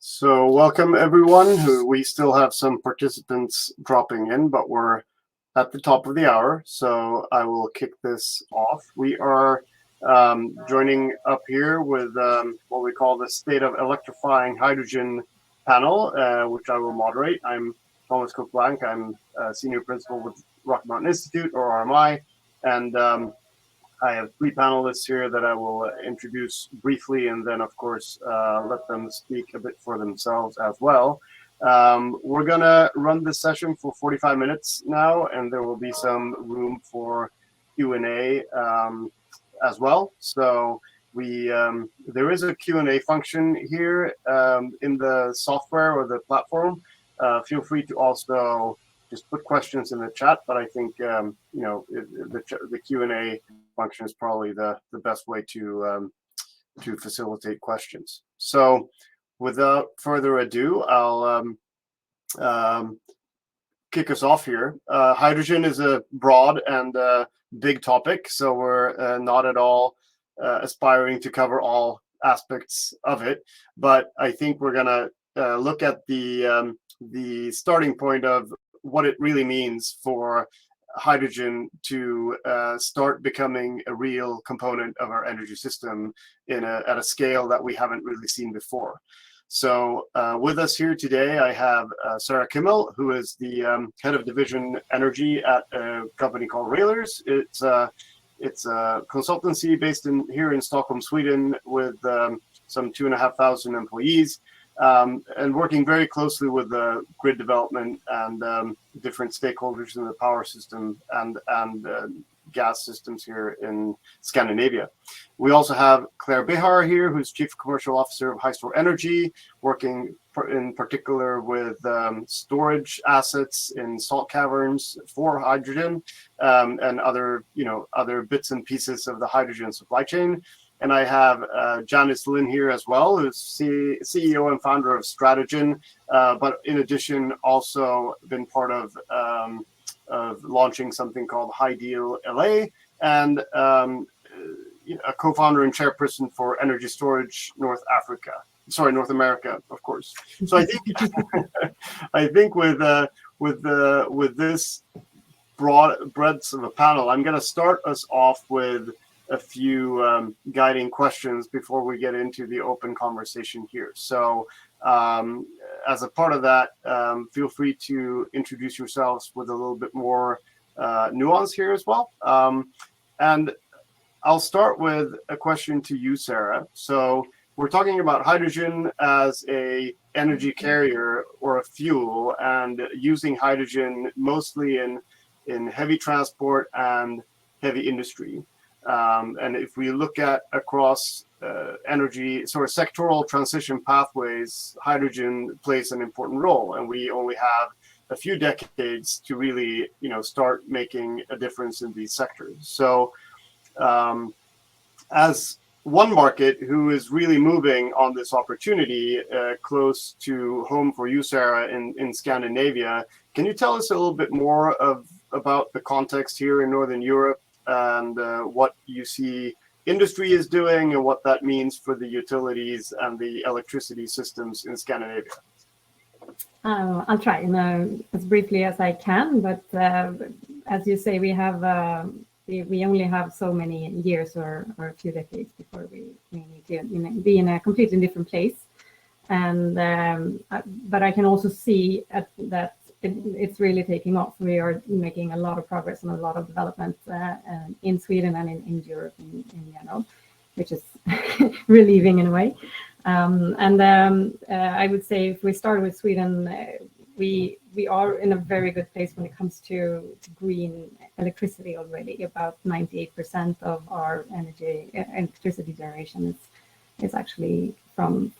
So welcome everyone. We still have some participants dropping in, but we're at the top of the hour, so I will kick this off. We are joining up here with what we call the State of Electrifying Hydrogen panel, which I will moderate. I'm Thomas Cook-Blank. I'm Senior Principal with Rocky Mountain Institute, or RMI, and I have three panelists here that I will introduce briefly, and then, of course, let them speak a bit for themselves as well. We're going to run this session for 45 minutes now, and there will be some room for Q&A as well. So there is a Q&A function here in the software or the platform. Feel free to also just put questions in the chat, but I think the Q&A function is probably the best way to facilitate questions. So without further ado, I'll kick us off here. Hydrogen is a broad and big topic, so we're not at all aspiring to cover all aspects of it, but I think we're going to look at the starting point of what it really means for hydrogen to start becoming a real component of our energy system at a scale that we haven't really seen before. So with us here today, I have Sarah Kimmel, who is the head of division energy at a company called Railers. It's a consultancy based here in Stockholm, Sweden, with some 2,500 employees. And working very closely with the grid development and different stakeholders in the power system and gas systems here in Scandinavia. We also have Claire Behar here, who's Chief Commercial Officer of High Store Energy, working in particular with storage assets in salt caverns for hydrogen and other bits and pieces of the hydrogen supply chain. And I have Janice Lin here as well, who's CEO and founder of Stratogen, but in addition also been part of launching something called Hydeal LA, and a co-founder and chairperson for Energy Storage North America, of course. So I think I think with this broad breadth of a panel, I'm going to start us off with a few guiding questions before we get into the open conversation here. So as a part of that, feel free to introduce yourselves with a little bit more nuance here as well. And I'll start with a question to you, Sarah. So we're talking about hydrogen as a energy carrier or a fuel, and using hydrogen mostly in heavy transport and heavy industry. And if we look at across energy sort of sectoral transition pathways, hydrogen plays an important role, and we only have a few decades to really start making a difference in these sectors. So as one market who is really moving on this opportunity close to home for you, Sarah, in Scandinavia, can you tell us a little bit more about the context here in Northern Europe and what you see industry is doing and what that means for the utilities and the electricity systems in Scandinavia? I'll try as briefly as I can, but as you say, we only have so many years or a few decades before we need to be in a completely different place. And but I can also see that it's really taking off. We are making a lot of progress and a lot of development in Sweden and in Europe in general, which is relieving in a way. I would say if we start with Sweden, we are in a very good place when it comes to green electricity already. About 98% of our electricity generation is actually from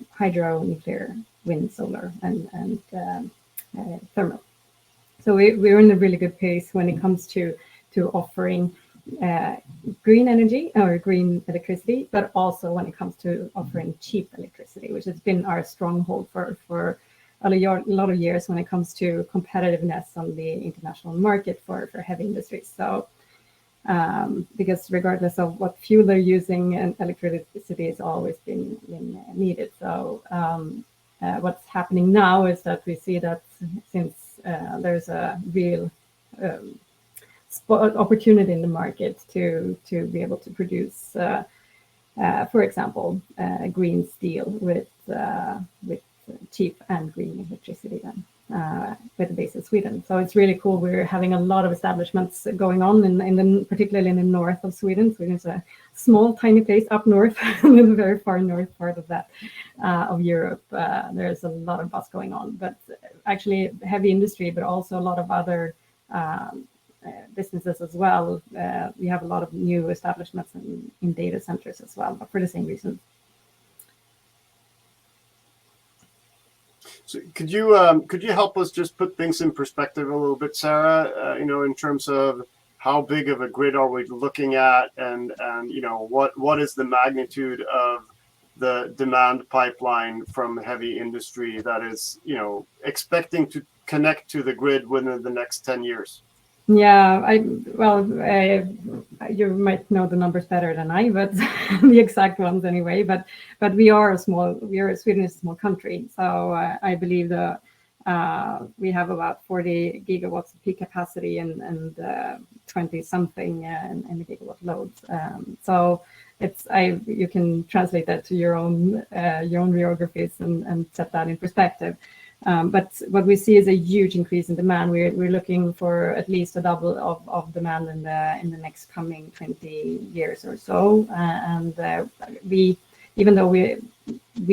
hydro, nuclear, wind, solar, and thermal. So we're in a really good place when it comes to offering green energy or green electricity, but also when it comes to offering cheap electricity, which has been our stronghold for a lot of years when it comes to competitiveness on the international market for heavy industries. So because regardless of what fuel they're using, and electricity has always been needed. So what's happening now is that we see that since there's a real opportunity in the market to be able to produce, for example, green steel with cheap and green electricity then. With the base of Sweden. So it's really cool. We're having a lot of establishments going on particularly in the north of Sweden. Sweden is a small, tiny place up north, in the very far north part of that of Europe. There's a lot of buzz going on, but actually heavy industry, but also a lot of other businesses as well. We have a lot of new establishments in data centers as well, but for the same reason. So could you help us just put things in perspective a little bit, Sarah? In terms of how big of a grid are we looking at, and what is the magnitude of the demand pipeline from heavy industry that is expecting to connect to the grid within the next 10 years? Yeah, you might know the numbers better than I, but the exact ones anyway. But Sweden is a small country, so I believe we have about 40 gigawatts of peak capacity and 20 something in gigawatt loads. So you can translate that to your own geographies and set that in perspective. But what we see is a huge increase in demand. We're looking for at least a double of demand in the next coming 20 years or so. And even though we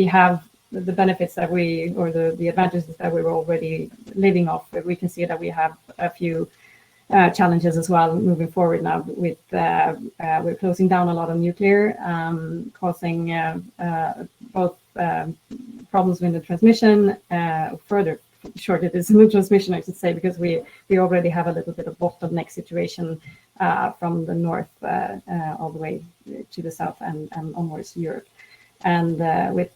have the benefits that the advantages that we were already living off, we can see that we have a few challenges as well moving forward now. With we're closing down a lot of nuclear, causing both problems with the transmission, further shortages in the transmission, I should say, because we already have a little bit of bottleneck situation from the north all the way to the south and onwards to Europe. And with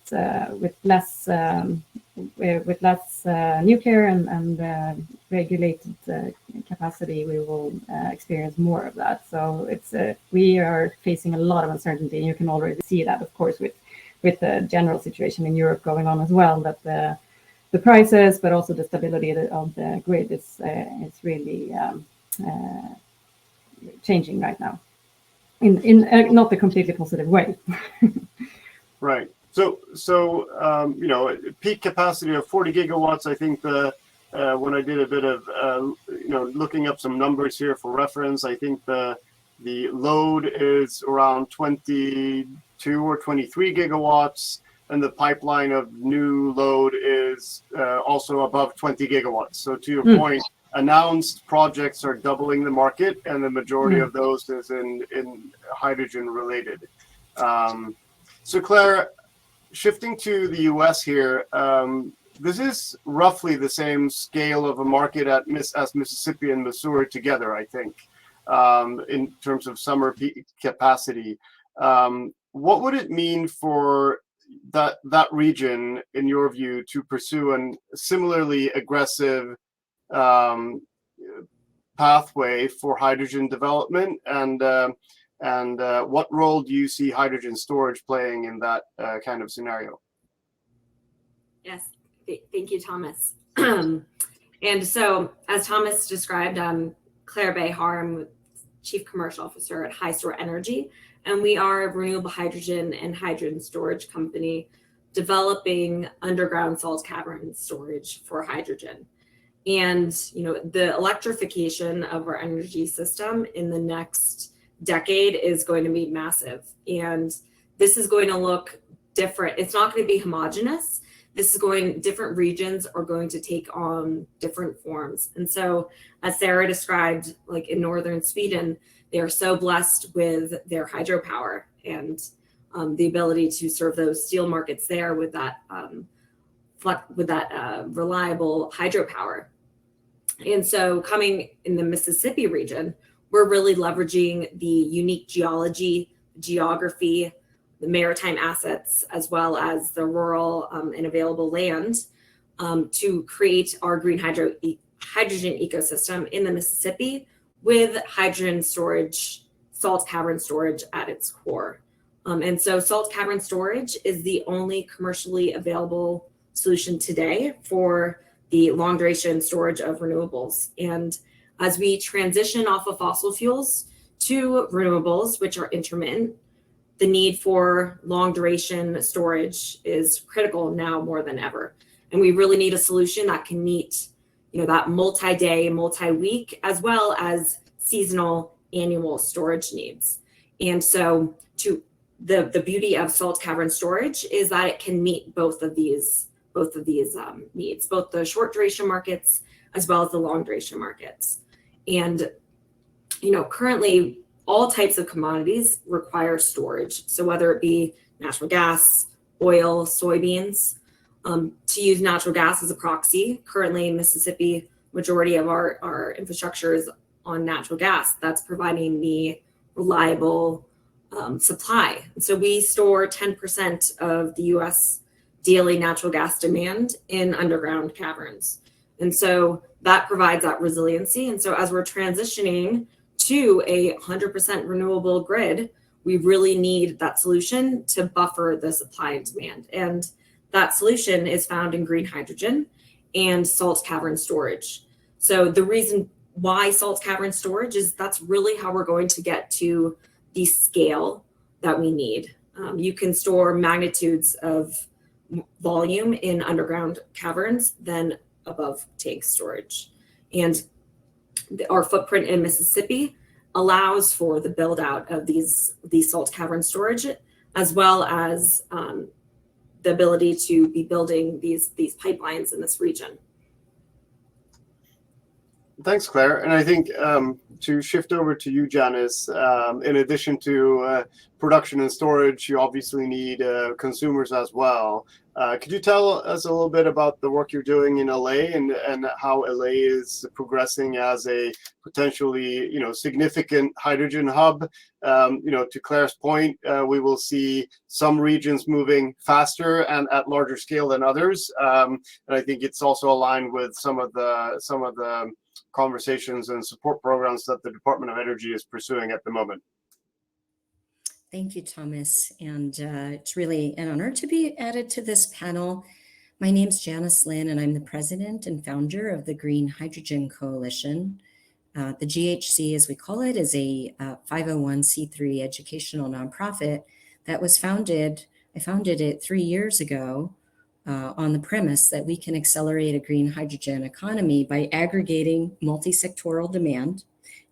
less nuclear and regulated capacity, we will experience more of that. So we are facing a lot of uncertainty. You can already see that, of course, with the general situation in Europe going on as well, that the prices, but also the stability of the grid is really changing right now in not a completely positive way. Right. So peak capacity of 40 gigawatts. I think when I did a bit of looking up some numbers here for reference, I think the load is around 22 or 23 gigawatts, and the pipeline of new load is also above 20 gigawatts. So to your point, announced projects are doubling the market, and the majority of those is in hydrogen related. So Claire, shifting to the US here, this is roughly the same scale of a market as Mississippi and Missouri together, I think, in terms of summer peak capacity. What would it mean for that region, in your view, to pursue a similarly aggressive pathway for hydrogen development, and what role do you see hydrogen storage playing in that kind of scenario? Yes, thank you, Thomas. And so, as Thomas described, I'm Claire Behar. I'm Chief Commercial Officer at High Store Energy, and we are a renewable hydrogen and hydrogen storage company developing underground salt cavern storage for hydrogen. And the electrification of our energy system in the next decade is going to be massive, and this is going to look different. It's not going to be homogeneous. Different regions are going to take on different forms. And so, as Sarah described, like in northern Sweden, they are so blessed with their hydropower and the ability to serve those steel markets there with that reliable hydropower. And so, coming in the Mississippi region, we're really leveraging the unique geography, the maritime assets, as well as the rural and available land to create our green hydrogen ecosystem in the Mississippi with hydrogen storage salt cavern storage at its core. And so salt cavern storage is the only commercially available solution today for the long duration storage of renewables. And as we transition off of fossil fuels to renewables, which are intermittent, the need for long duration storage is critical now more than ever. And we really need a solution that can meet, that multi-day, multi-week, as well as seasonal annual storage needs. And so the beauty of salt cavern storage is that it can meet both of these needs, both the short duration markets as well as the long duration markets. And currently all types of commodities require storage. So whether it be natural gas, oil, soybeans, to use natural gas as a proxy, currently in Mississippi, majority of our infrastructure is on natural gas. That's providing the reliable supply. So we store 10% of the US daily natural gas demand in underground caverns. And so that provides that resiliency. And so as we're transitioning to a 100% renewable grid, we really need that solution to buffer the supply and demand. And that solution is found in green hydrogen and salt cavern storage. So the reason why salt cavern storage is that's really how we're going to get to the scale that we need. You can store magnitudes of volume in underground caverns than above tank storage. And our footprint in Mississippi allows for the build out of these salt cavern storage, as well as the ability to be building these pipelines in this region. Thanks, Claire. And I think to shift over to you, Janice, in addition to production and storage, you obviously need consumers as well. Could you tell us a little bit about the work you're doing in LA and how LA is progressing as a potentially, significant hydrogen hub? To Claire's point, we will see some regions moving faster and at larger scale than others. And I think it's also aligned with some of the conversations and support programs that the Department of Energy is pursuing at the moment. Thank you, Thomas. And it's really an honor to be added to this panel. My name's Janice Lynn, and I'm the president and founder of the Green Hydrogen Coalition. The GHC, as we call it, is a 501c3 educational nonprofit that was founded. I founded it 3 years ago on the premise that we can accelerate a green hydrogen economy by aggregating multi-sectoral demand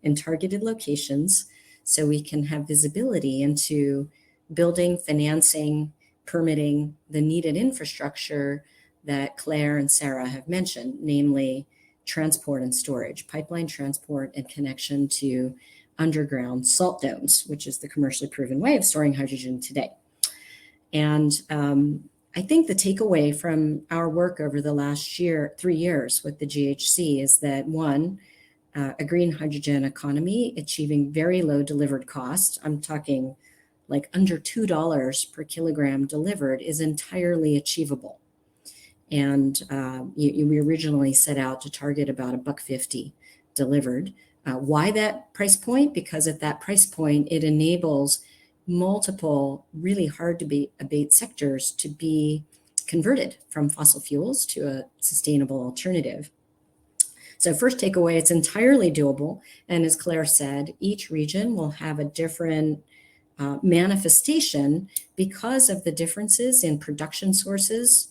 in targeted locations so we can have visibility into building, financing, permitting the needed infrastructure that Claire and Sarah have mentioned, namely transport and storage, pipeline transport and connection to underground salt domes, which is the commercially proven way of storing hydrogen today. And I think the takeaway from our work over the last 3 years with the GHC is that, one, a green hydrogen economy achieving very low delivered cost, I'm talking like under $2 per kilogram delivered, is entirely achievable. And we originally set out to target about $1.50 delivered. Why that price point? Because at that price point, it enables multiple really hard to abate sectors to be converted from fossil fuels to a sustainable alternative. So first takeaway, it's entirely doable. And as Claire said, each region will have a different manifestation because of the differences in production sources,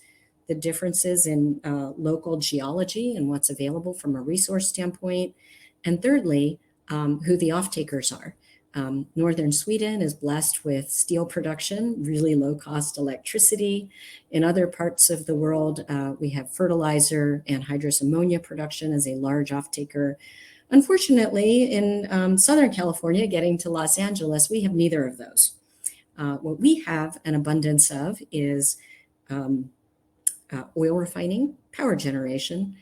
the differences in local geology and what's available from a resource standpoint. And thirdly, who the off-takers are. Northern Sweden is blessed with steel production, really low-cost electricity. In other parts of the world, we have fertilizer and hydrous ammonia production as a large off-taker. Unfortunately, in Southern California, getting to Los Angeles, we have neither of those. What we have an abundance of is oil refining, power generation,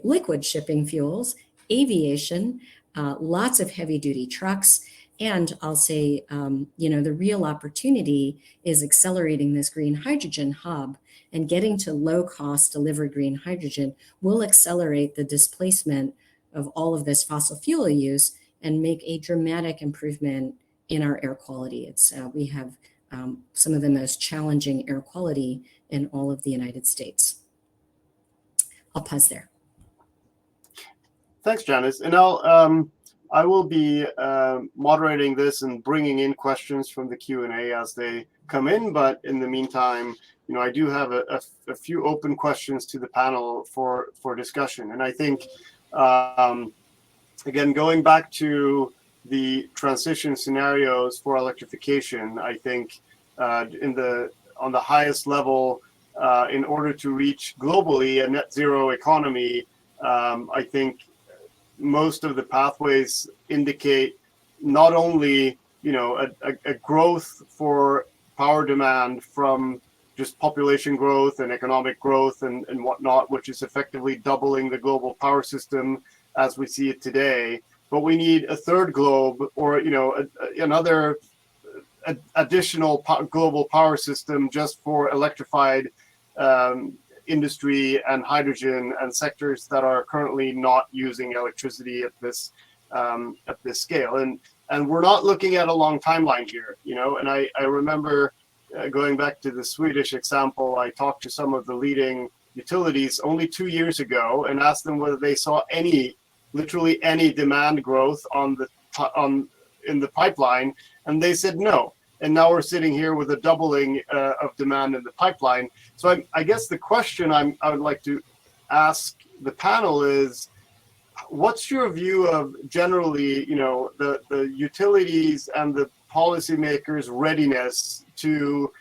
liquid shipping fuels, aviation, lots of heavy-duty trucks. And I'll say, the real opportunity is accelerating this green hydrogen hub, and getting to low-cost delivered green hydrogen will accelerate the displacement of all of this fossil fuel use and make a dramatic improvement in our air quality. We have some of the most challenging air quality in all of the United States. I'll pause there. Thanks, Janice. And I will be moderating this and bringing in questions from the Q&A as they come in. But in the meantime, I do have a few open questions to the panel for discussion. And I think, again, going back to the transition scenarios for electrification, I think on the highest level, in order to reach globally a net zero economy, I think most of the pathways indicate not only a growth for power demand from just population growth and economic growth and whatnot, which is effectively doubling the global power system as we see it today, but we need a third globe, or another additional global power system just for electrified industry and hydrogen and sectors that are currently not using electricity at this scale. And we're not looking at a long timeline here, and I remember going back to the Swedish example, I talked to some of the leading utilities only 2 years ago and asked them whether they saw literally any demand growth in the pipeline, and they said no. And now we're sitting here with a doubling of demand in the pipeline. So I guess the question I would like to ask the panel is, what's your view of generally, the utilities and the policymakers' readiness to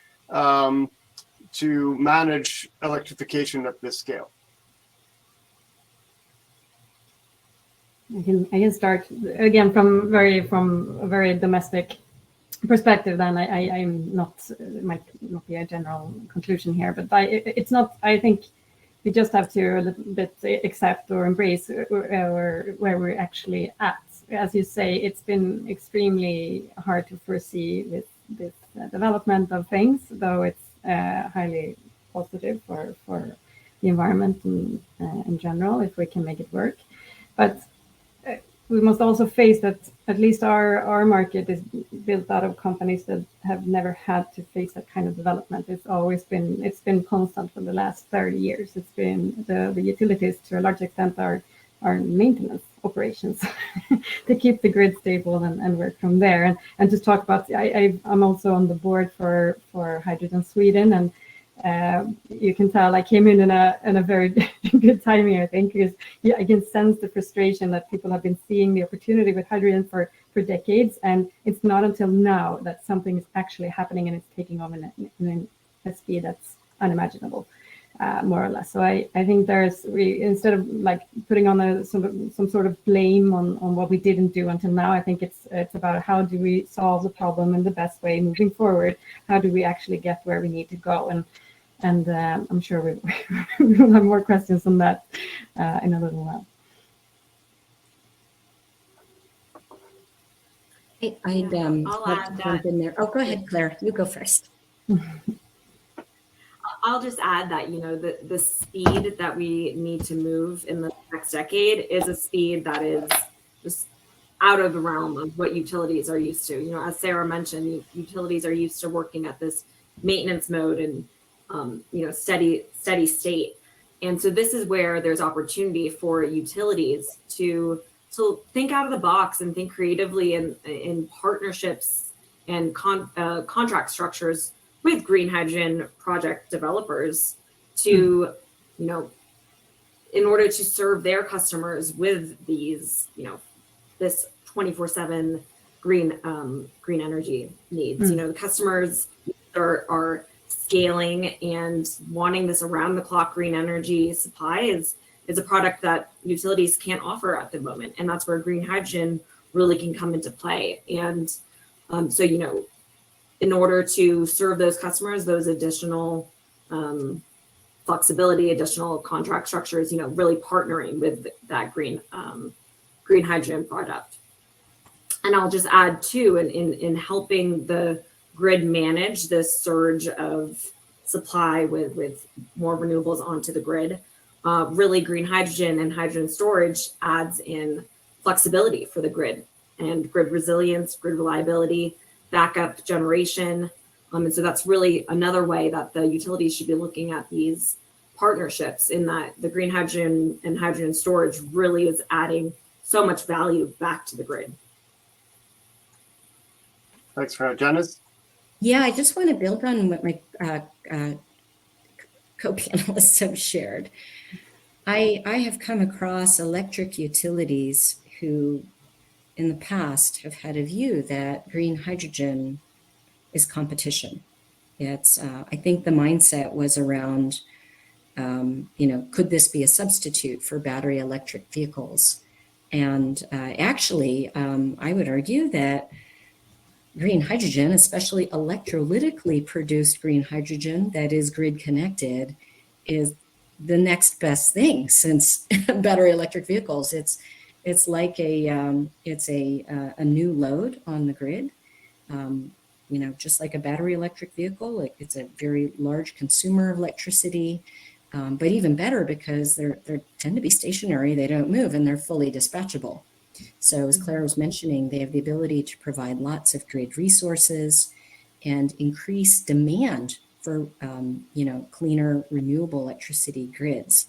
manage electrification at this scale? I can start again from a very domestic perspective. Then I'm not, it might not be a general conclusion here, but it's not. I think we just have to a little bit accept or embrace where we're actually at. As you say, it's been extremely hard to foresee with this development of things, though it's highly positive for the environment in general if we can make it work. But we must also face that at least our market is built out of companies that have never had to face that kind of development. It's been constant for the last 30 years. It's been the utilities to a large extent are maintenance operations to keep the grid stable and work from there. And to talk about, I'm also on the board for Hydrogen Sweden, and you can tell I came in a very good timing, I think, because I can sense the frustration that people have been seeing the opportunity with hydrogen for decades, and it's not until now that something is actually happening and it's taking off in a speed that's unimaginable, more or less. So I think instead of like putting on some sort of blame on what we didn't do until now, I think it's about how do we solve the problem in the best way moving forward. How do we actually get where we need to go? And I'm sure we will have more questions on that in a little while. I'd like to jump in there. Oh, go ahead, Claire. You go first. I'll just add that, the speed that we need to move in the next decade is a speed that is just out of the realm of what utilities are used to. As Sarah mentioned, utilities are used to working at this maintenance mode and steady state. And so this is where there's opportunity for utilities to think out of the box and think creatively in partnerships and contract structures with green hydrogen project developers to, in order to serve their customers with these, this 24/7 green energy needs. The customers are scaling and wanting this around the clock green energy supply is a product that utilities can't offer at the moment. And that's where green hydrogen really can come into play. And so, in order to serve those customers, those additional flexibility, additional contract structures, really partnering with that green hydrogen product. And I'll just add too, in helping the grid manage this surge of supply with more renewables onto the grid, really green hydrogen and hydrogen storage adds in flexibility for the grid. and grid resilience, grid reliability, backup generation. And so that's really another way that the utilities should be looking at these partnerships, in that the green hydrogen and hydrogen storage really is adding so much value back to the grid. Thanks for that, Janice. Yeah, I just want to build on what my co-panelists have shared. I have come across electric utilities who in the past have had a view that green hydrogen is competition. It's, I think the mindset was around, could this be a substitute for battery electric vehicles? And actually, I would argue that green hydrogen, especially electrolytically produced green hydrogen that is grid connected, is the next best thing since battery electric vehicles. It's like a new load on the grid. Just like a battery electric vehicle, it's a very large consumer of electricity, but even better because they tend to be stationary, they don't move, and they're fully dispatchable. So as Claire was mentioning, they have the ability to provide lots of grid resources and increase demand for cleaner, renewable electricity grids.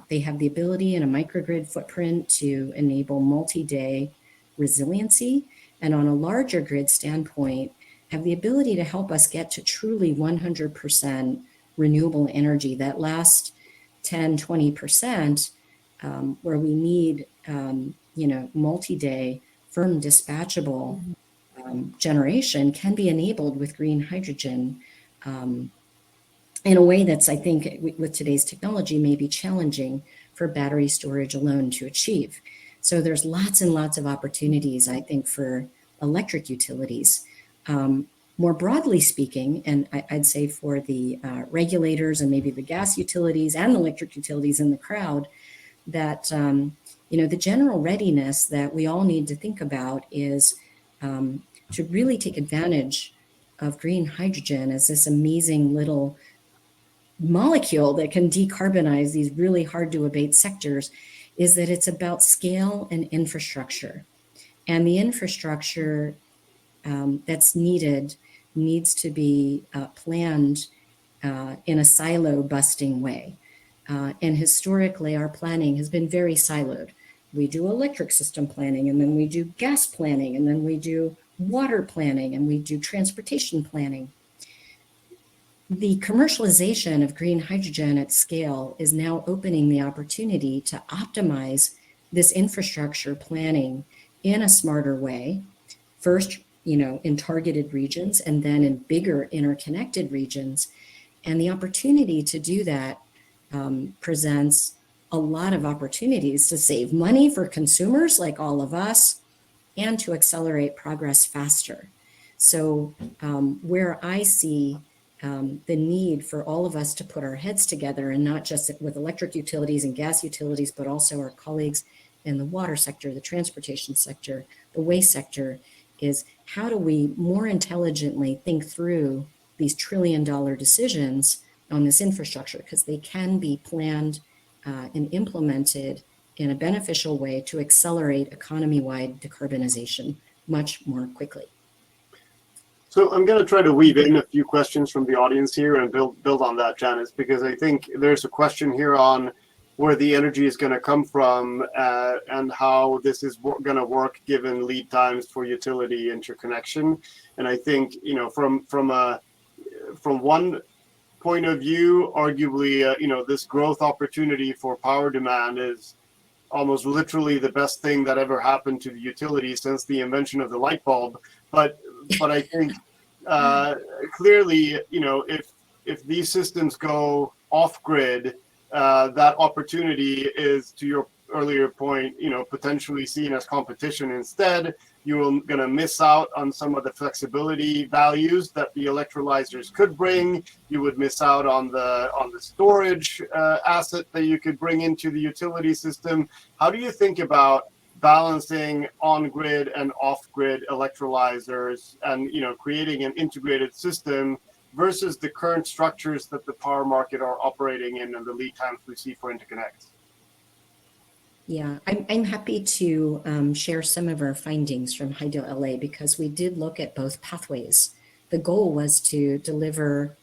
They have the ability in a microgrid footprint to enable multi-day resiliency, and on a larger grid standpoint, have the ability to help us get to truly 100% renewable energy. That last 10, 20%, where we need multi-day firm dispatchable generation, can be enabled with green hydrogen in a way that's, I think, with today's technology, may be challenging for battery storage alone to achieve. So there's lots and lots of opportunities, I think, for electric utilities. More broadly speaking, and I'd say for the regulators and maybe the gas utilities and electric utilities in the crowd, that the general readiness that we all need to think about is to really take advantage of green hydrogen as this amazing little molecule that can decarbonize these really hard to abate sectors, is that it's about scale and infrastructure. And the infrastructure that's needs to be planned in a silo busting way. And historically, our planning has been very siloed. We do electric system planning, and then we do gas planning, and then we do water planning, and we do transportation planning. The commercialization of green hydrogen at scale is now opening the opportunity to optimize this infrastructure planning in a smarter way. First, in targeted regions, and then in bigger interconnected regions. And the opportunity to do that presents a lot of opportunities to save money for consumers like all of us, and to accelerate progress faster. So where I see the need for all of us to put our heads together, and not just with electric utilities and gas utilities, but also our colleagues in the water sector, the transportation sector, the waste sector, is how do we more intelligently think through these trillion-dollar decisions on this infrastructure, because they can be planned and implemented in a beneficial way to accelerate economy-wide decarbonization much more quickly. So I'm going to try to weave in a few questions from the audience here and build on that, Janice, because I think there's a question here on where the energy is going to come from and how this is going to work given lead times for utility interconnection. And I think, from one point of view, arguably, this growth opportunity for power demand is almost literally the best thing that ever happened to the utility since the invention of the light bulb. But I think clearly, if these systems go off grid, that opportunity is, to your earlier point, potentially seen as competition instead. You're going to miss out on some of the flexibility values that the electrolyzers could bring. You would miss out on the storage asset that you could bring into the utility system. How do you think about balancing on-grid and off-grid electrolyzers and creating an integrated system versus the current structures that the power market are operating in and the lead times we see for interconnects? Yeah, I'm happy to share some of our findings from Hydro LA because we did look at both pathways. The goal was to deliver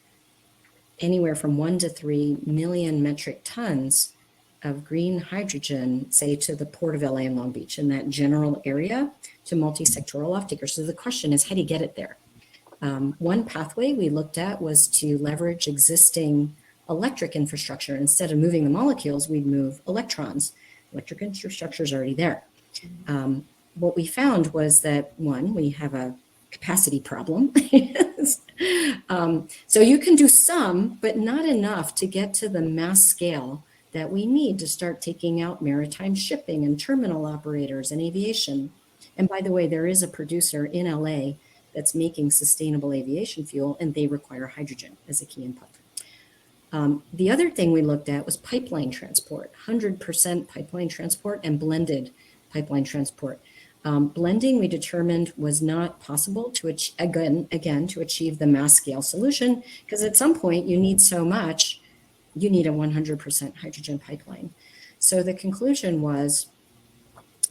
anywhere from 1 to 3 million metric tons of green hydrogen, say to the Port of LA and Long Beach in that general area to multi-sectoral off-takers. So the question is, how do you get it there? One pathway we looked at was to leverage existing electric infrastructure. Instead of moving the molecules, we'd move electrons. Electric infrastructure is already there. What we found was that, one, we have a capacity problem. So you can do some, but not enough to get to the mass scale that we need to start taking out maritime shipping and terminal operators and aviation. And by the way, there is a producer in LA that's making sustainable aviation fuel, and they require hydrogen as a key input. The other thing we looked at was pipeline transport, 100% pipeline transport and blended pipeline transport. Blending, we determined, was not possible to again to achieve the mass scale solution, because at some point you need so much, you need a 100% hydrogen pipeline. So the conclusion was,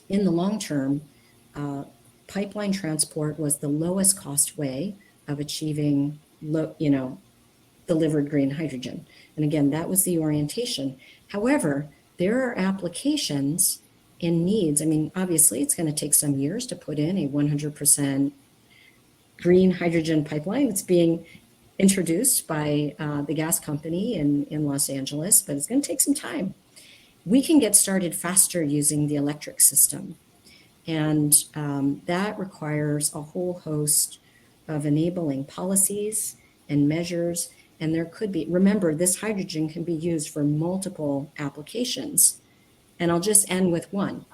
in the long term, pipeline transport was the lowest cost way of achieving delivered green hydrogen. And again, that was the orientation. However, there are applications and needs. I mean, obviously, it's going to take some years to put in a 100% green hydrogen pipeline. It's being introduced by the gas company in Los Angeles, but it's going to take some time. We can get started faster using the electric system. And that requires a whole host of enabling policies and measures. And there could be, remember, this hydrogen can be used for multiple applications. And I'll just end with one.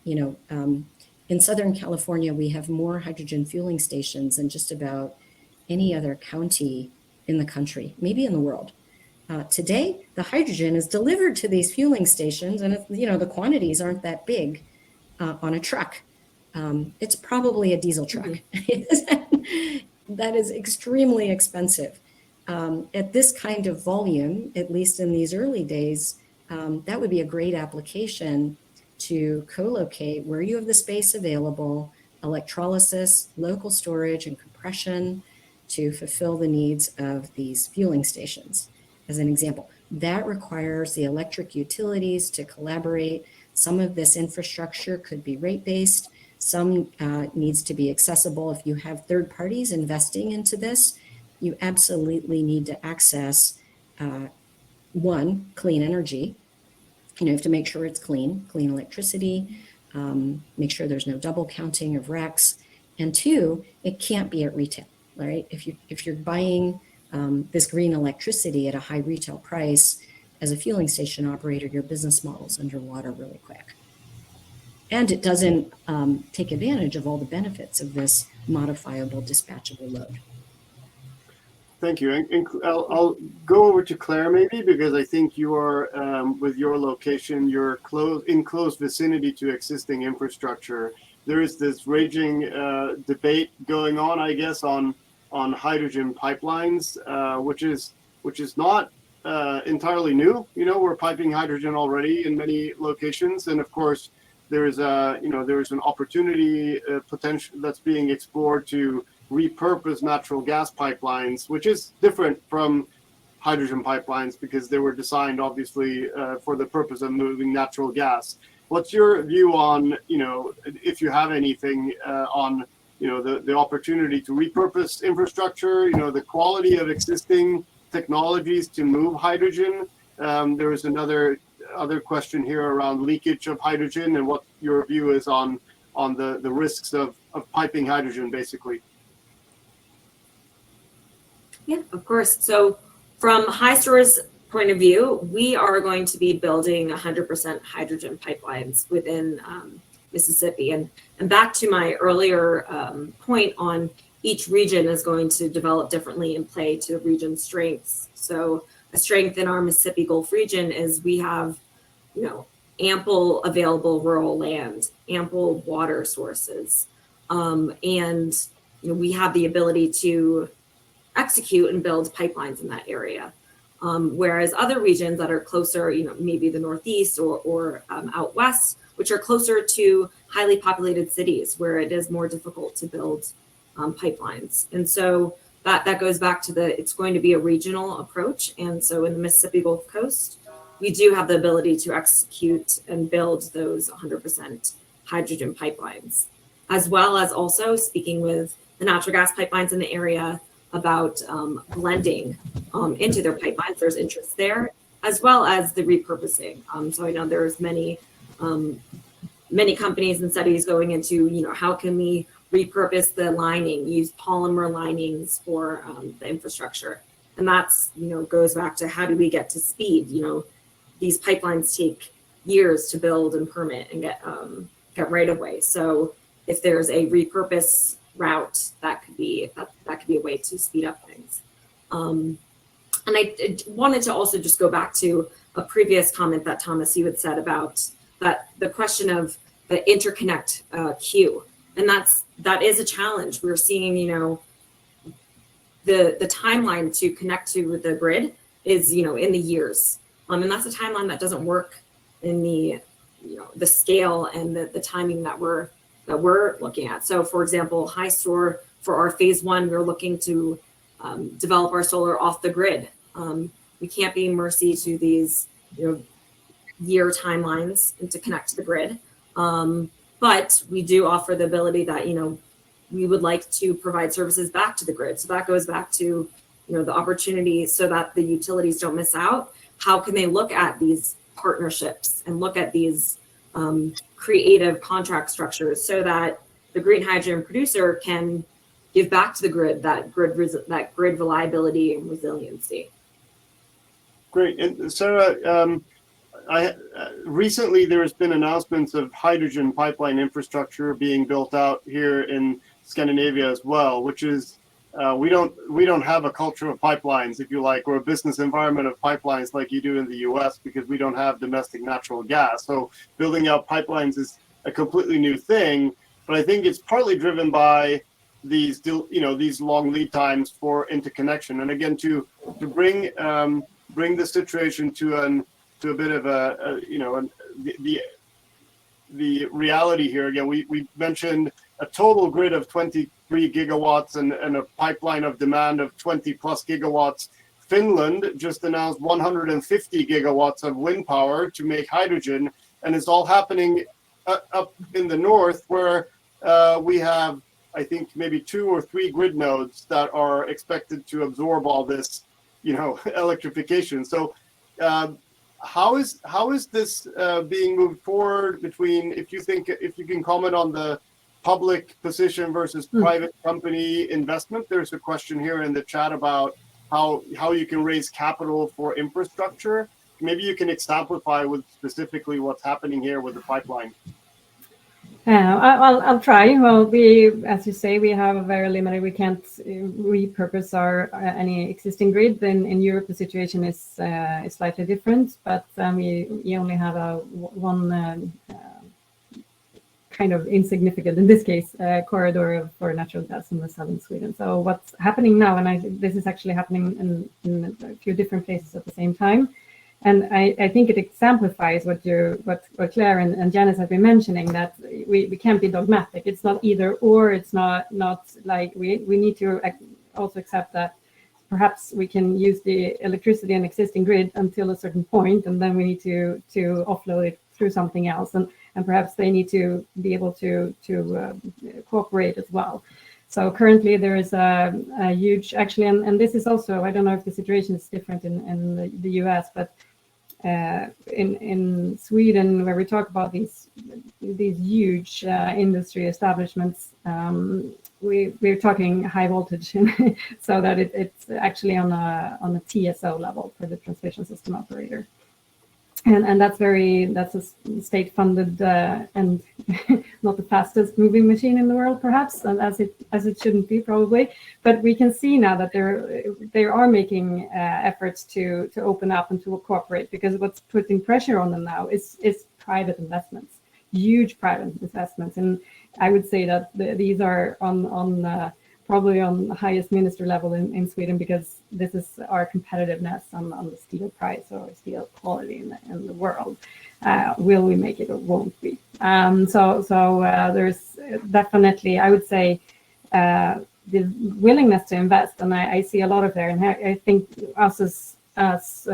In Southern California, we have more hydrogen fueling stations than just about any other county in the country, maybe in the world. Today, the hydrogen is delivered to these fueling stations, and the quantities aren't that big on a truck. It's probably a diesel truck. That is extremely expensive. At this kind of volume, at least in these early days, that would be a great application to co-locate where you have the space available, electrolysis, local storage, and compression to fulfill the needs of these fueling stations. As an example, that requires the electric utilities to collaborate. Some of this infrastructure could be rate-based. Some needs to be accessible. If you have third parties investing into this, you absolutely need to access, one, clean energy. You have to make sure it's clean electricity, make sure there's no double counting of RECs. And two, it can't be at retail, right? If you're buying this green electricity at a high retail price, as a fueling station operator, your business model's underwater really quick. And it doesn't take advantage of all the benefits of this modifiable dispatchable load. Thank you. And I'll go over to Claire maybe, because I think you are, with your location, you're in close vicinity to existing infrastructure. There is this raging debate going on, I guess, on hydrogen pipelines, which is not entirely new. We're piping hydrogen already in many locations, and of course, there's an opportunity potential that's being explored to repurpose natural gas pipelines, which is different from hydrogen pipelines because they were designed obviously for the purpose of moving natural gas. What's your view on, if you have anything on, the opportunity to repurpose infrastructure, the quality of existing technologies to move hydrogen? There is other question here around leakage of hydrogen and what your view is on the risks of piping hydrogen, basically. Yeah, of course. So from HiStore's point of view, we are going to be building 100% hydrogen pipelines within Mississippi. And back to my earlier point on each region is going to develop differently and play to the region's strengths. So a strength in our Mississippi Gulf region is we have, ample available rural land, ample water sources, and we have the ability to execute and build pipelines in that area. Whereas other regions that are closer, maybe the Northeast or out West, which are closer to highly populated cities where it is more difficult to build pipelines. And so that goes back to it's going to be a regional approach. And so in the Mississippi Gulf Coast, we do have the ability to execute and build those 100% hydrogen pipelines, as well as also speaking with the natural gas pipelines in the area about blending into their pipelines. There's interest there, as well as the repurposing. So I know there's many companies and studies going into, how can we repurpose the lining, use polymer linings for the infrastructure. And that's, goes back to how do we get to speed? These pipelines take years to build and permit and get right of way. So if there's a repurpose route, that could be a way to speed up things. And I wanted to also just go back to a previous comment that Thomas, you had said about that the question of the interconnect queue, and that is a challenge. We're seeing, the timeline to connect to the grid is, in the years, and that's a timeline that doesn't work in the scale and the timing that we're looking at. So, for example, HiStore for our phase 1, we're looking to develop our solar off the grid. We can't be mercy to these, year timelines and to connect to the grid. But we do offer the ability that, we would like to provide services back to the grid. So that goes back to, the opportunity so that the utilities don't miss out. How can they look at these partnerships and look at these creative contract structures so that the green hydrogen producer can give back to the grid that grid reliability and resiliency? Great. And Sarah, recently there has been announcements of hydrogen pipeline infrastructure being built out here in Scandinavia as well, which is we don't have a culture of pipelines, if you like, or a business environment of pipelines like you do in the US, because we don't have domestic natural gas. So building out pipelines is a completely new thing, but I think it's partly driven by these long lead times for interconnection. And again, to bring the situation to a bit of the reality here. Again, we mentioned a total grid of 23 gigawatts and a pipeline of demand of 20 plus gigawatts. Finland just announced 150 gigawatts of wind power to make hydrogen, and it's all happening up in the north, where we have, I think, maybe 2 or 3 grid nodes that are expected to absorb all this, electrification. So how is this being moved forward between, if you can comment on the public position versus private company investment? There's a question here in the chat about how you can raise capital for infrastructure. Maybe you can exemplify with specifically what's happening here with the pipeline. I'll try. Well, as you say, we have a very limited. We can't repurpose any existing grid. In Europe, the situation is slightly different, but we only have one kind of insignificant, in this case, corridor for natural gas in the southern Sweden. So what's happening now, and this is actually happening in a few different places at the same time. And I think it exemplifies what Claire and Janice have been mentioning, that we can't be dogmatic. It's not either or. It's not like we need to also accept that perhaps we can use the electricity and existing grid until a certain point, and then we need to offload it through something else, and perhaps they need to be able to cooperate as well. So currently there is a huge, actually, and this is also, I don't know if the situation is different in the US, but in Sweden, where we talk about these huge industry establishments, we're talking high voltage, so that it's actually on a TSO level for the transmission system operator. And that's a state-funded and not the fastest moving machine in the world, perhaps, and as it shouldn't be, probably. But we can see now that they are making efforts to open up and to cooperate, because what's putting pressure on them now is private investments, huge private investments, and I would say that these are on probably on the highest minister level in Sweden, because this is our competitiveness on the steel price or steel quality in the world. Will we make it or won't we? So there's definitely, I would say, the willingness to invest, and I see a lot of there. And I think us as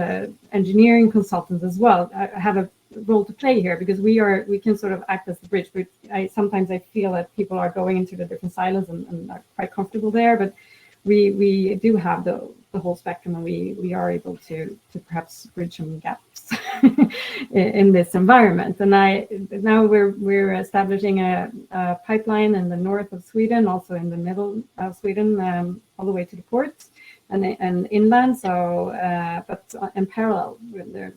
engineering consultants as well have a role to play here, because we can sort of act as the bridge. But sometimes I feel that people are going into the different silos and are quite comfortable there, but we do have the whole spectrum, and we are able to perhaps bridge some gaps in this environment. And now we're establishing a pipeline in the north of Sweden, also in the middle of Sweden, all the way to the ports and inland. So, but in parallel,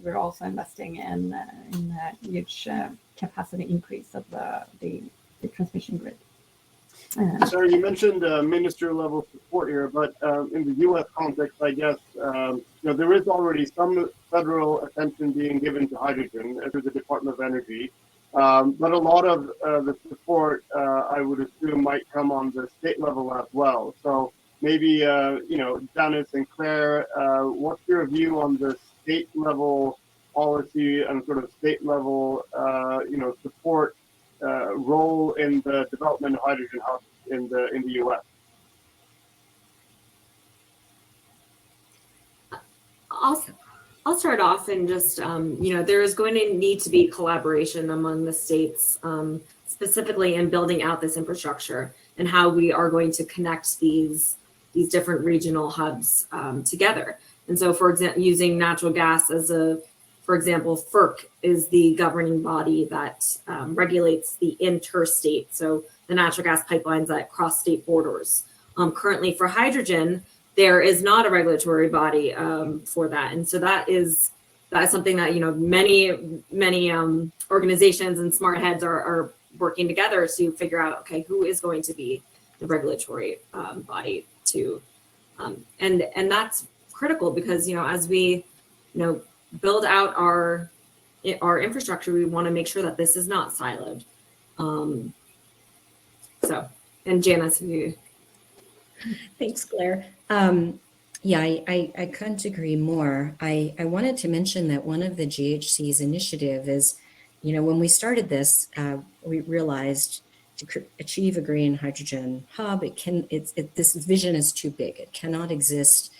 we're also investing in a huge capacity increase of the transmission grid. Sorry, you mentioned minister level support here, but in the U.S. context, I guess there is already some federal attention being given to hydrogen through the Department of Energy, but a lot of the support, I would assume, might come on the state level as well. So maybe Janice and Claire, what's your view on the state level policy and sort of state level support role in the development of hydrogen hubs in the U.S.? I'll start off and just there is going to need to be collaboration among the states, specifically in building out this infrastructure and how we are going to connect these different regional hubs together. And so, for example, using natural gas for example, FERC is the governing body that regulates the interstate, so the natural gas pipelines that cross state borders. Currently for hydrogen, there is not a regulatory body for that. And so that is something that, many organizations and smart heads are working together to figure out, okay, who is going to be the regulatory body to, and that's critical because, as we, build out our infrastructure, we want to make sure that this is not siloed. And Janice, you. Thanks, Claire. Yeah, I couldn't agree more. I wanted to mention that one of the GHC's initiative is, when we started this, we realized to achieve a green hydrogen hub, this vision is too big. It cannot exist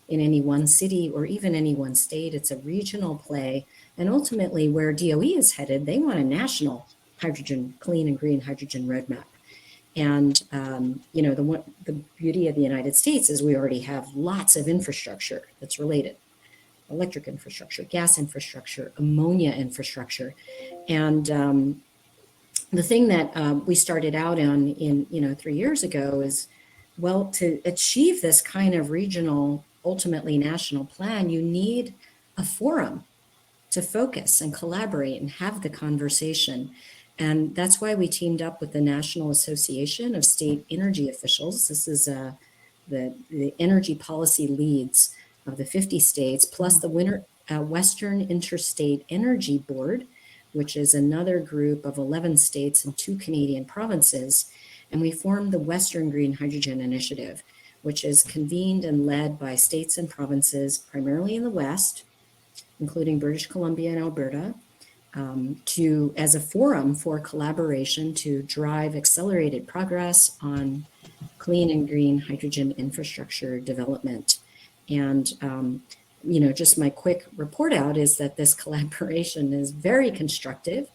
in any one city or even any one state. It's a regional play. And ultimately, where DOE is headed, they want a national clean and green hydrogen roadmap. And, the beauty of the United States is we already have lots of infrastructure that's related. Electric infrastructure, gas infrastructure, ammonia infrastructure. And the thing that we started out on in 3 years ago is, well, to achieve this kind of regional, ultimately national plan, you need a forum to focus and collaborate and have the conversation. And that's why we teamed up with the National Association of State Energy Officials. This is the energy policy leads of the 50 states, plus the Western Interstate Energy Board, which is another group of 11 states and 2 Canadian provinces. And we formed the Western Green Hydrogen Initiative, which is convened and led by states and provinces, primarily in the West, including British Columbia and Alberta, as a forum for collaboration to drive accelerated progress on clean and green hydrogen infrastructure development. And, just my quick report out is that this collaboration is very constructive.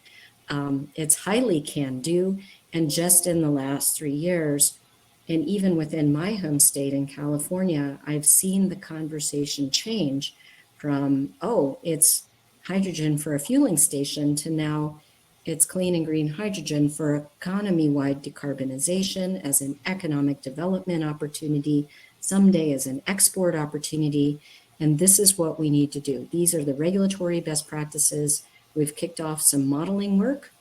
It's highly can-do. And just in the last 3 years, and even within my home state in California, I've seen the conversation change from, it's hydrogen for a fueling station to now it's clean and green hydrogen for economy-wide decarbonization as an economic development opportunity, someday as an export opportunity. And this is what we need to do. These are the regulatory best practices. We've kicked off some modeling work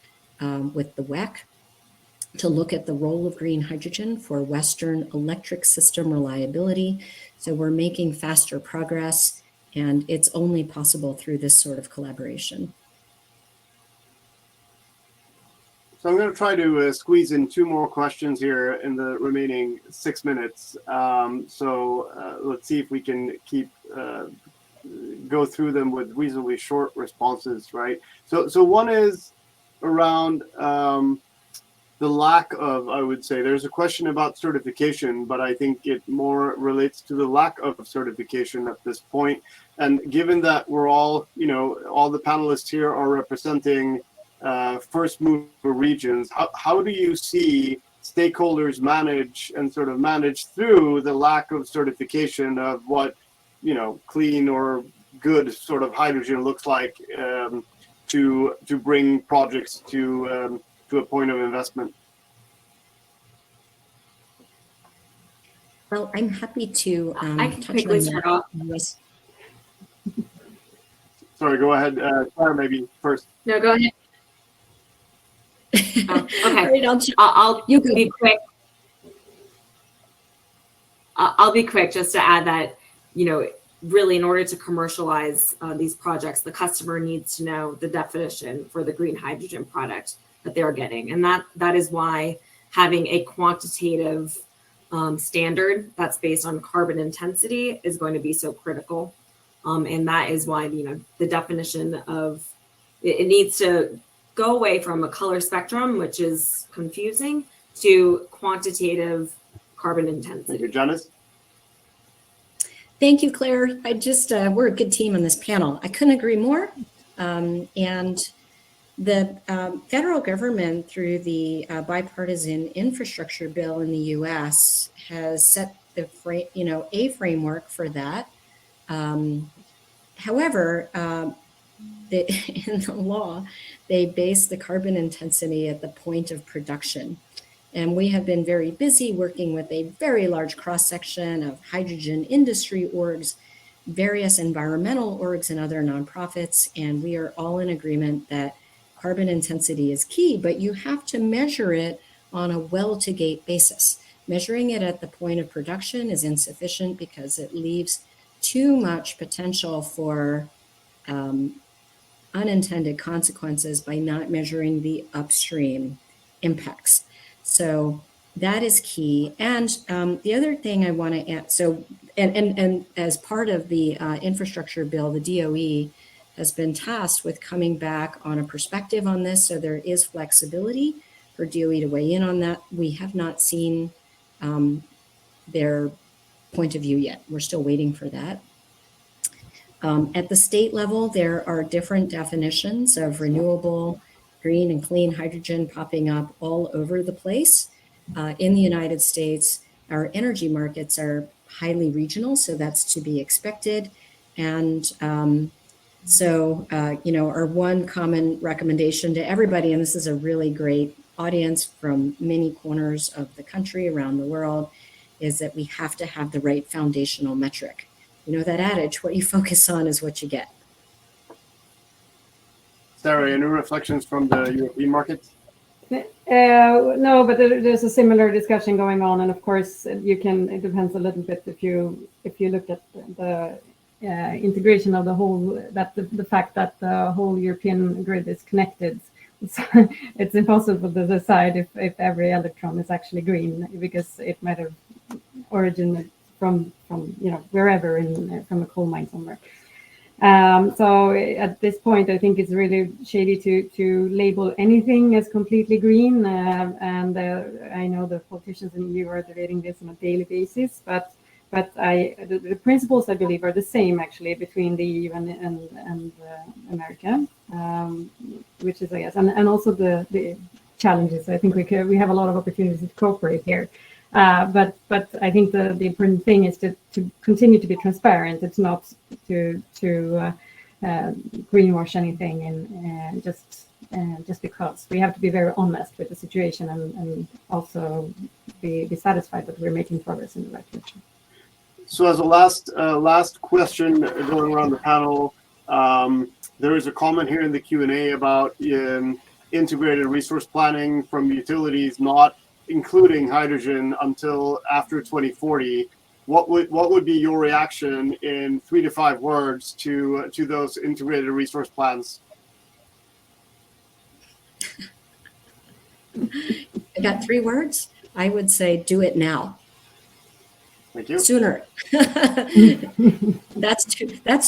with the WEC to look at the role of green hydrogen for Western electric system reliability. So we're making faster progress, and it's only possible through this sort of collaboration. So I'm going to try to squeeze in 2 more questions here in the remaining 6 minutes. Let's see if we can go through them with reasonably short responses, right? So one is around the lack of, I would say, there's a question about certification, but I think it more relates to the lack of certification at this point. And given that we're all, all the panelists here are representing first mover regions, how do you see stakeholders manage through the lack of certification of what, clean or good sort of hydrogen looks like to bring projects to a point of investment? Well, I'm happy to I can touch quickly on start that. off. Yes. Sorry, go ahead, Claire, maybe first. No, go ahead. Oh, okay. All right, I'll you go. be quick. I'll be quick just to add that, really in order to commercialize these projects, the customer needs to know the definition for the green hydrogen product that they're getting. And that is why having a quantitative standard that's based on carbon intensity is going to be so critical. And that is why, the definition of it needs to go away from a color spectrum, which is confusing, to quantitative carbon intensity. Thank you, Janice. Thank you, Claire. We're a good team on this panel. I couldn't agree more. And the federal government, through the bipartisan infrastructure bill in the U.S., has set a framework for that. However, in the law, they base the carbon intensity at the point of production. And we have been very busy working with a very large cross-section of hydrogen industry orgs, various environmental orgs and other nonprofits, and we are all in agreement that carbon intensity is key, but you have to measure it on a well-to-gate basis. Measuring it at the point of production is insufficient because it leaves too much potential for unintended consequences by not measuring the upstream impacts. So that is key. And the other thing I want to add, and as part of the infrastructure bill, the DOE has been tasked with coming back on a perspective on this. So there is flexibility for DOE to weigh in on that. We have not seen their point of view yet. We're still waiting for that. At the state level, there are different definitions of renewable, green and clean hydrogen popping up all over the place. In the United States, our energy markets are highly regional, so that's to be expected. And our one common recommendation to everybody, and this is a really great audience from many corners of the country around the world, is that we have to have the right foundational metric. That adage, what you focus on is what you get. Sarah, any reflections from the European markets? No, but there's a similar discussion going on, and of course, it depends a little bit if you look at the integration of the whole, the fact that the whole European grid is connected. It's impossible to decide if every electron is actually green, because it might have originated from wherever, from a coal mine somewhere. So at this point, I think it's really shady to label anything as completely green. And I know the politicians in the EU are debating this on a daily basis, but the principles, I believe, are the same actually between the EU and America, which is, I guess, and also the challenges. I think we have a lot of opportunities to cooperate here. But I think the important thing is to continue to be transparent. It's not to greenwash anything, and just because we have to be very honest with the situation, and also be satisfied that we're making progress in the right direction. So as a last question going around the panel, there is a comment here in the Q&A about integrated resource planning from utilities not including hydrogen until after 2040. What would be your reaction in 3 to 5 words to those integrated resource plans? I got 3 words. I would say do it now. Thank you. Sooner. That's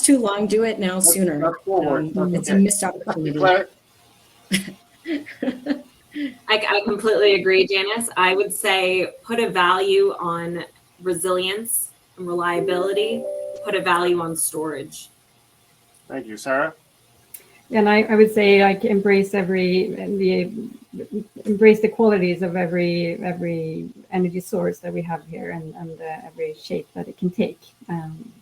too long. Do it now sooner. That's forward. That's It's a okay. missed opportunity. Claire? I completely agree, Janice. I would say put a value on resilience and reliability, put a value on storage. Thank you. Sarah? And I would say like embrace the qualities of every energy source that we have here and every shape that it can take.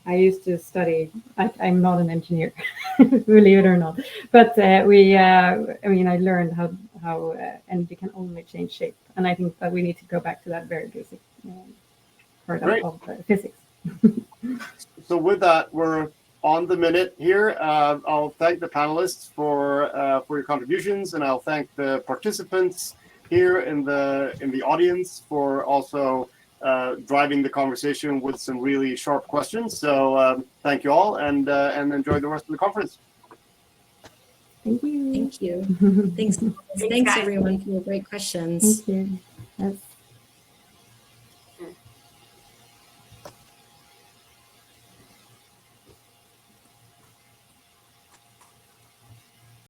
I used to study. I'm not an engineer, believe it or not, but I learned how energy can only change shape, and I think that we need to go back to that very basic part of physics. So with that, we're on the minute here. I'll thank the panelists for your contributions, and I'll thank the participants here in the audience for also driving the conversation with some really sharp questions. So thank you all, and enjoy the rest of the conference. Thank you. Thank you. Thanks Thanks, guys. everyone for your great questions. Thank you. Yes.